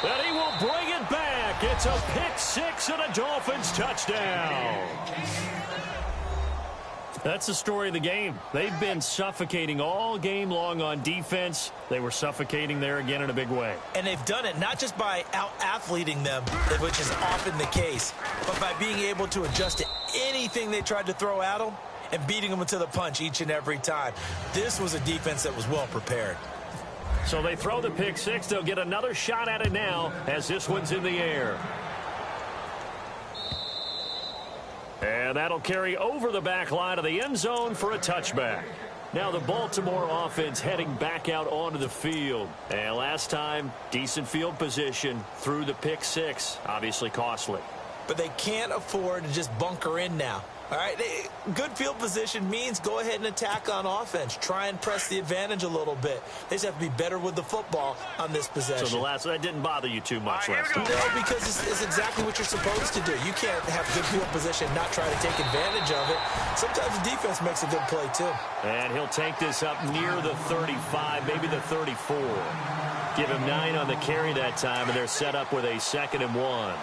And he will bring it back. It's a pick 6 and a Dolphins touchdown. That's the story of the game. They've been suffocating all game long on defense. They were suffocating there again in a big way. And they've done it not just by out-athleting them, which is often the case, but by being able to adjust to anything they tried to throw at them and beating them to the punch each and every time. This was a defense that was well prepared. So they throw the pick 6. They'll get another shot at it now as this one's in the air. And that'll carry over the back line of the end zone for a touchback. Now the Baltimore offense heading back out onto the field. And last time, decent field position through the pick 6. Obviously costly. But they can't afford to just bunker in now. All right, good field position means go ahead and attack on offense. Try and press the advantage a little bit. They just have to be better with the football on this possession. So that didn't bother you too much last time? No, because it's exactly what you're supposed to do. You can't have good field position and not try to take advantage of it. Sometimes the defense makes a good play, too. And he'll take this up near the 35, maybe the 34. Give him 9 on the carry that time, and they're set up with a 2nd and 1.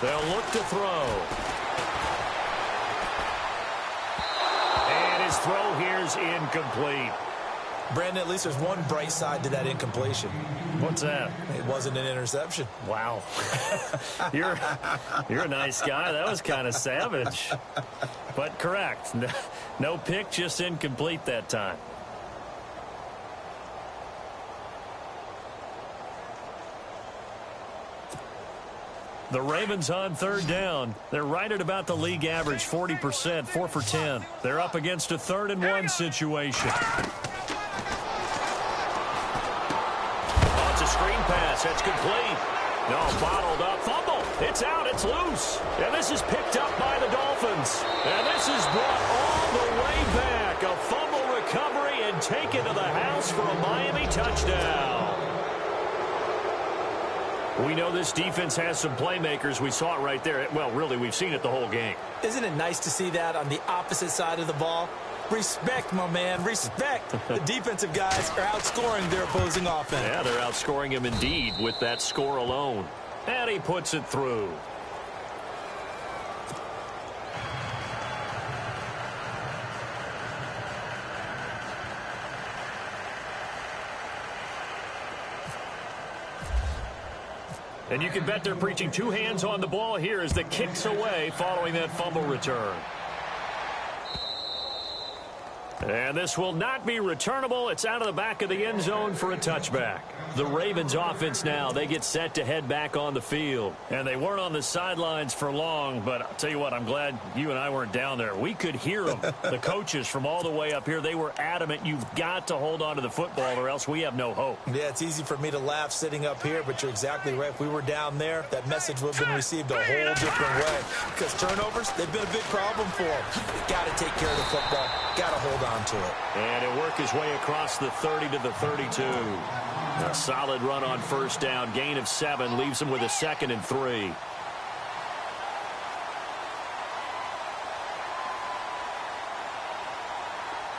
They'll look to throw. And his throw here's incomplete. Brandon, at least there's one bright side to that incompletion. What's that? It wasn't an interception. Wow. You're a nice guy. That was kind of savage. But correct. No pick, just incomplete that time. The Ravens on 3rd down. They're right at about the league average, 40%, 4 for 10. They're up against a 3rd and 1 situation. Oh, it's a screen pass. That's complete. No, bottled up. Fumble. It's out. It's loose. And this is picked up by the Dolphins. And this is brought all the way back. A fumble recovery and taken to the house for a Miami touchdown. We know this defense has some playmakers. We saw it right there. Well, really, we've seen it the whole game. Isn't it nice to see that on the opposite side of the ball? Respect, my man, respect. The defensive guys are outscoring their opposing offense. Yeah, they're outscoring him indeed with that score alone. And he puts it through. And you can bet they're preaching two hands on the ball here as the kick's away following that fumble return. And this will not be returnable. It's out of the back of the end zone for a touchback. The Ravens offense now, they get set to head back on the field. And they weren't on the sidelines for long, but I'll tell you what, I'm glad you and I weren't down there. We could hear them. The coaches from all the way up here, they were adamant, you've got to hold on to the football or else we have no hope. Yeah, it's easy for me to laugh sitting up here, but you're exactly right. If we were down there, that message would have been received a whole different way. Because turnovers, they've been a big problem for them. You got to take care of the football. Got to hold on to it. And he'll work his way across the 30 to the 32. A solid run on first down. Gain of 7 leaves him with a 2nd and 3.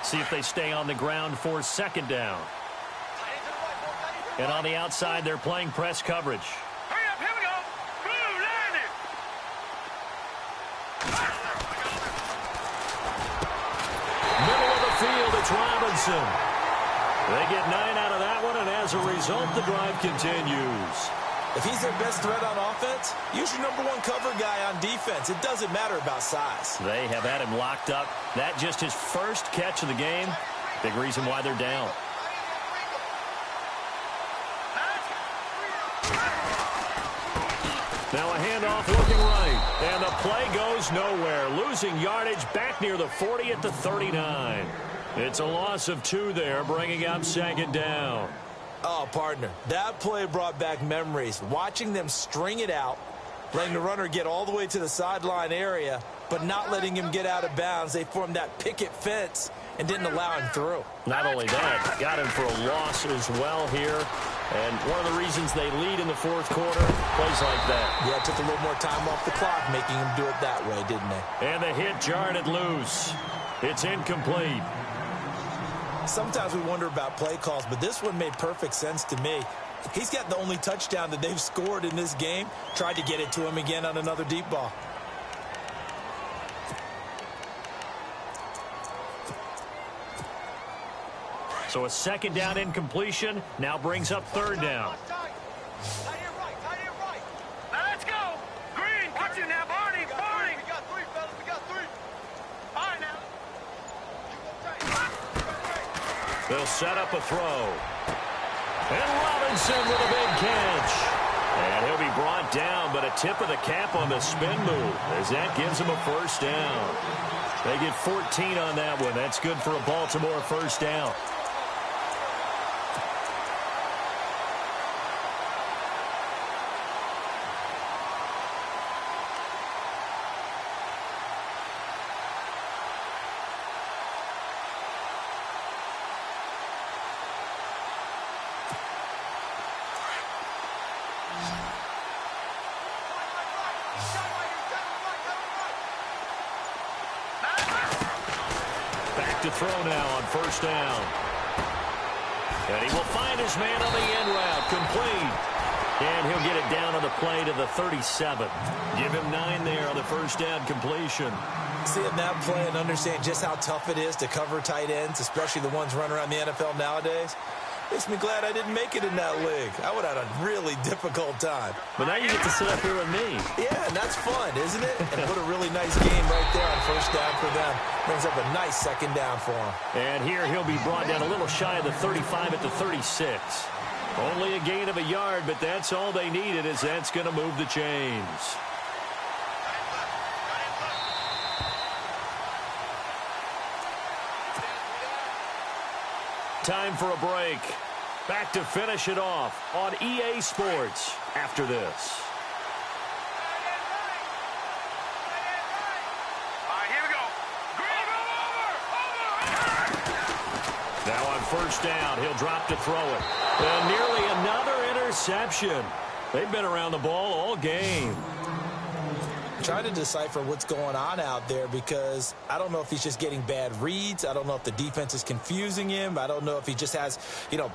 See if they stay on the ground for 2nd down. And on the outside, they're playing press coverage. Hurry up, here we go. Blue, line it. Middle of the field, it's Robinson. They get 9 out of that one, and as a result, the drive continues. If he's their best threat on offense, use your number 1 cover guy on defense. It doesn't matter about size. They have had him locked up. That just his first catch of the game. Big reason why they're down. Now a handoff looking right. And the play goes nowhere. Losing yardage back near the 40 at the 39. It's a loss of 2 there, bringing up 2nd down. Oh, partner, that play brought back memories. Watching them string it out, letting the runner get all the way to the sideline area, but not letting him get out of bounds. They formed that picket fence and didn't allow him through. Not only that, got him for a loss as well here. And one of the reasons they lead in the 4th quarter, plays like that. Yeah, it took a little more time off the clock, making him do it that way, didn't they? And the hit jarred it loose. It's incomplete. Sometimes we wonder about play calls, but this one made perfect sense to me. He's got the only touchdown that they've scored in this game. Tried to get it to him again on another deep ball. So a 2nd down incompletion now brings up 3rd down. Now let's go. Green, watch it now, Barney. Barney. We got 3, fellas. We got 3. All right, now. They'll set up a throw. And Robinson with a big catch. And he'll be brought down, but a tip of the cap on the spin move as that gives him a 1st down. They get 14 on that one. That's good for a Baltimore 1st down. To throw now on 1st down. And he will find his man on the end route. Complete. And he'll get it down on the play to the 37. Give him 9 there on the 1st down completion. Seeing that play and understand just how tough it is to cover tight ends, especially the ones running around the NFL nowadays, makes me glad I didn't make it in that league. I would have had a really difficult time. But now you get to sit up here with me. Yeah, and that's fun, isn't it? And put a really nice game right there on 1st down for them. Brings up a nice 2nd down for him. And here he'll be brought down a little shy of the 35 at the 36. Only a gain of a yard, but that's all they needed, as that's going to move the chains. Time for a break. Back to finish it off on EA Sports after this. All right, here we go. Green, over. Now on 1st down, he'll drop to throw it. And nearly another interception. They've been around the ball all game. trying to decipher what's going on out there because I don't know if he's just getting bad reads. I don't know if the defense is confusing him. I don't know if he just has,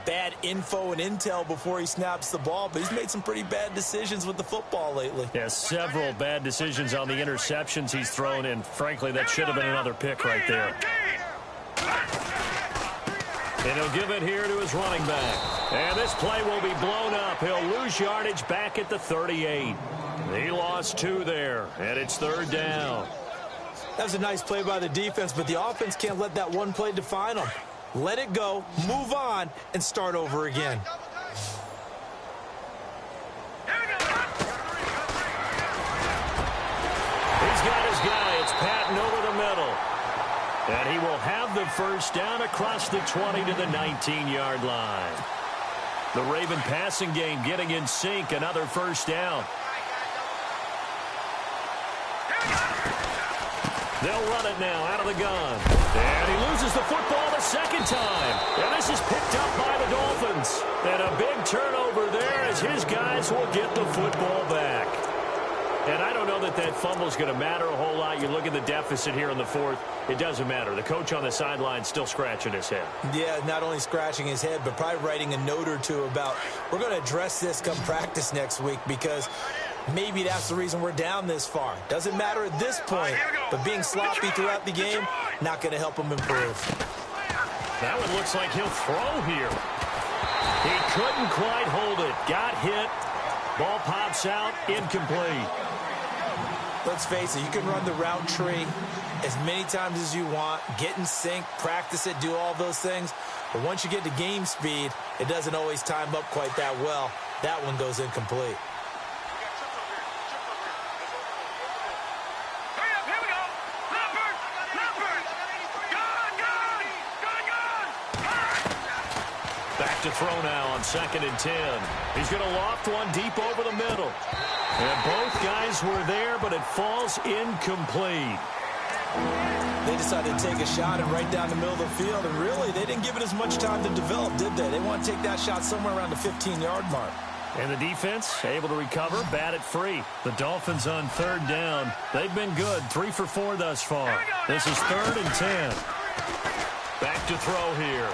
bad info and intel before he snaps the ball, but he's made some pretty bad decisions with the football lately. Yeah, several bad decisions on the interceptions he's thrown, and frankly, that should have been another pick right there. And he'll give it here to his running back. And this play will be blown up. He'll lose yardage back at the 38. He lost 2 there, and it's 3rd down. That was a nice play by the defense, but the offense can't let that one play define them. Let it go, move on, and start over again. He's got his guy. It's Patton over the middle. And he will have the first down across the 20 to the 19-yard line. The Raven passing game getting in sync. Another first down. They'll run it now out of the gun. And he loses the football the second time. And this is picked up by the Dolphins. And a big turnover there as his guys will get the football back. And I don't know that that fumble is going to matter a whole lot. You look at the deficit here in the 4th. It doesn't matter. The coach on the sideline still scratching his head. Yeah, not only scratching his head, but probably writing a note or two about we're going to address this come practice next week because maybe that's the reason we're down this far. Doesn't matter at this point, but being sloppy throughout the game, not going to help him improve. That one looks like he'll throw here. He couldn't quite hold it. Got hit. Ball pops out. Incomplete. Let's face it, you can run the route tree as many times as you want, get in sync, practice it, do all those things. But once you get to game speed, it doesn't always time up quite that well. That one goes incomplete. Back to throw now on 2nd and 10. He's going to loft one deep over the middle. And both guys were there, but it falls incomplete. They decided to take a shot and right down the middle of the field, and really, they didn't give it as much time to develop, did they? They want to take that shot somewhere around the 15-yard mark. And the defense able to recover, bat it free. The Dolphins on 3rd down. They've been good, 3 for 4 thus far. This is 3rd and 10. Back to throw here.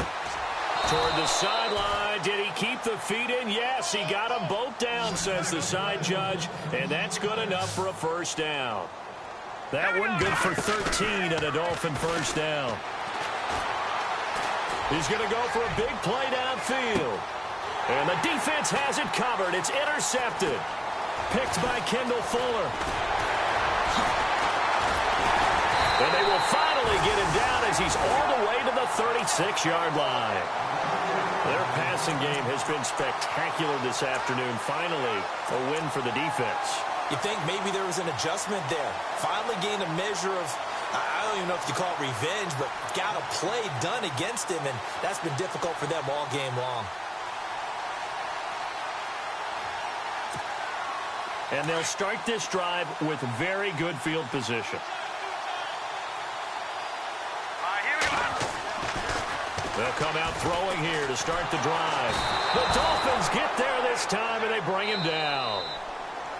Toward the sideline. Did he keep the feet in? Yes, he got them both down, says the side judge. And that's good enough for a first down. That one good for 13 and a Dolphin first down. He's going to go for a big play downfield. And the defense has it covered. It's intercepted. Picked by Kendall Fuller. And they will finally get him down as he's all the way to the 36-yard line. Their passing game has been spectacular this afternoon. Finally, a win for the defense. You think maybe there was an adjustment there. Finally gained a measure of, I don't even know if you call it revenge, but got a play done against him, and that's been difficult for them all game long. And they'll start this drive with very good field position. They'll come out throwing here to start the drive. The Dolphins get there this time, and they bring him down.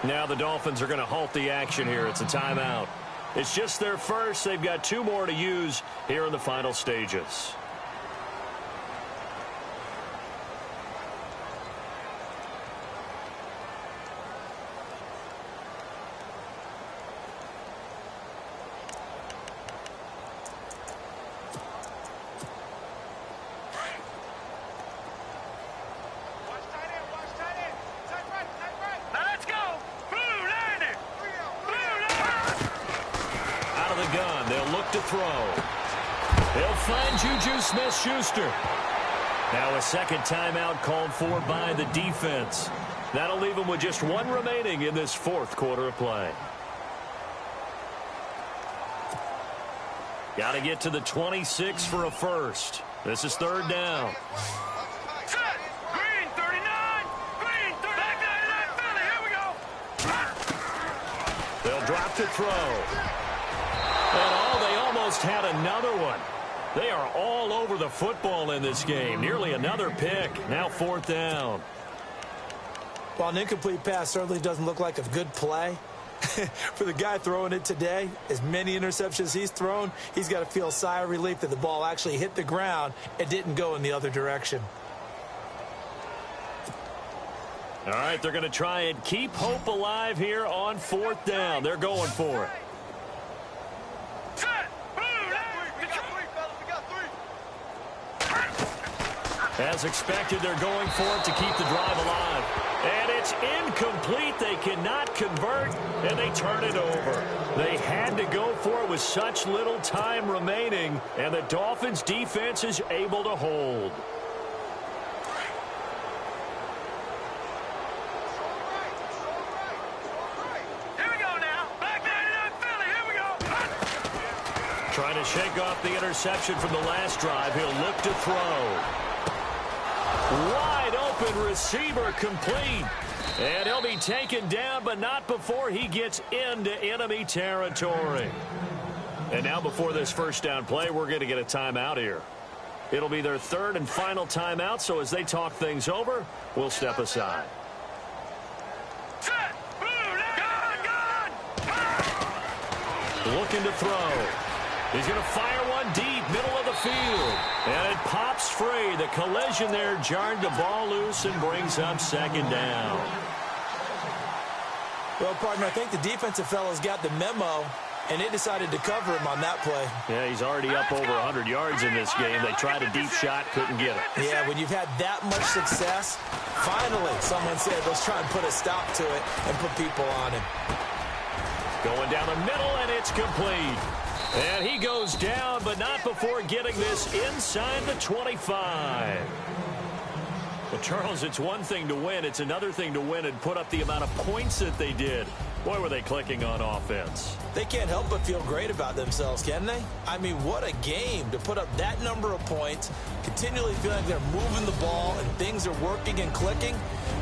Now the Dolphins are going to halt the action here. It's a timeout. It's just their first. They've got 2 more to use here in the final stages. Smith-Schuster. Now a second timeout called for by the defense. That'll leave them with just 1 remaining in this 4th quarter of play. Got to get to the 26 for a first. This is 3rd down. Set. Green 39. Green 39. Back 99 Philly. Here we go. They'll drop to throw. And they almost had another one. They are all over the football in this game. Nearly another pick. Now 4th down. While an incomplete pass certainly doesn't look like a good play, For the guy throwing it today, as many interceptions he's thrown, he's got to feel a sigh of relief that the ball actually hit the ground and didn't go in the other direction. All right, they're going to try and keep hope alive here on 4th down. They're going for it. As expected, they're going for it to keep the drive alive. And it's incomplete. They cannot convert, and they turn it over. They had to go for it with such little time remaining, and the Dolphins' defense is able to hold. Here we go now. Back 99 Philly. Here we go. Trying to shake off the interception from the last drive. He'll look to throw. Wide open receiver complete. And he'll be taken down, but not before he gets into enemy territory. And now before this first down play, we're going to get a timeout here. It'll be their 3rd and final timeout, so as they talk things over, we'll step aside. Set. Gun. Looking to throw. He's going to fire one deep, middle of the field. And it pops free. The collision there jarred the ball loose and brings up 2nd down. Well, partner, I think the defensive fellows got the memo, and they decided to cover him on that play. Yeah, he's already up over 100 yards in this game. They tried a deep shot, couldn't get it. Yeah, when you've had that much success, finally someone said, let's try and put a stop to it and put people on him. Going down the middle, and it's complete. And he goes down, but not before getting this inside the 25. Well, Charles, it's one thing to win. It's another thing to win and put up the amount of points that they did. Boy, were they clicking on offense. They can't help but feel great about themselves, can they? I mean, what a game to put up that number of points, continually feeling like they're moving the ball and things are working and clicking.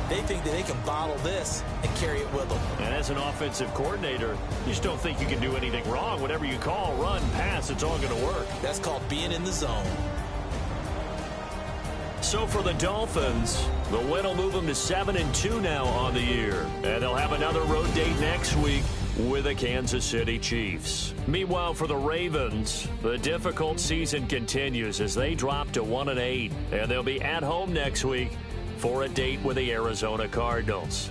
They think that they can bottle this and carry it with them. And as an offensive coordinator, you just don't think you can do anything wrong. Whatever you call, run, pass, it's all going to work. That's called being in the zone. So for the Dolphins, the win will move them to 7-2 now on the year. And they'll have another road date next week with the Kansas City Chiefs. Meanwhile, for the Ravens, the difficult season continues as they drop to 1-8. And they'll be at home next week for a date with the Arizona Cardinals.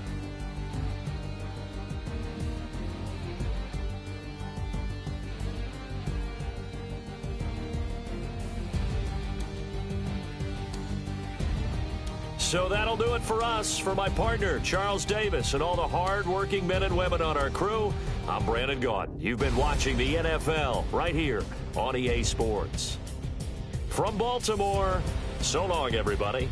So that'll do it for us. For my partner, Charles Davis, and all the hard-working men and women on our crew, I'm Brandon Gaudin. You've been watching the NFL right here on EA Sports. From Baltimore, so long, everybody.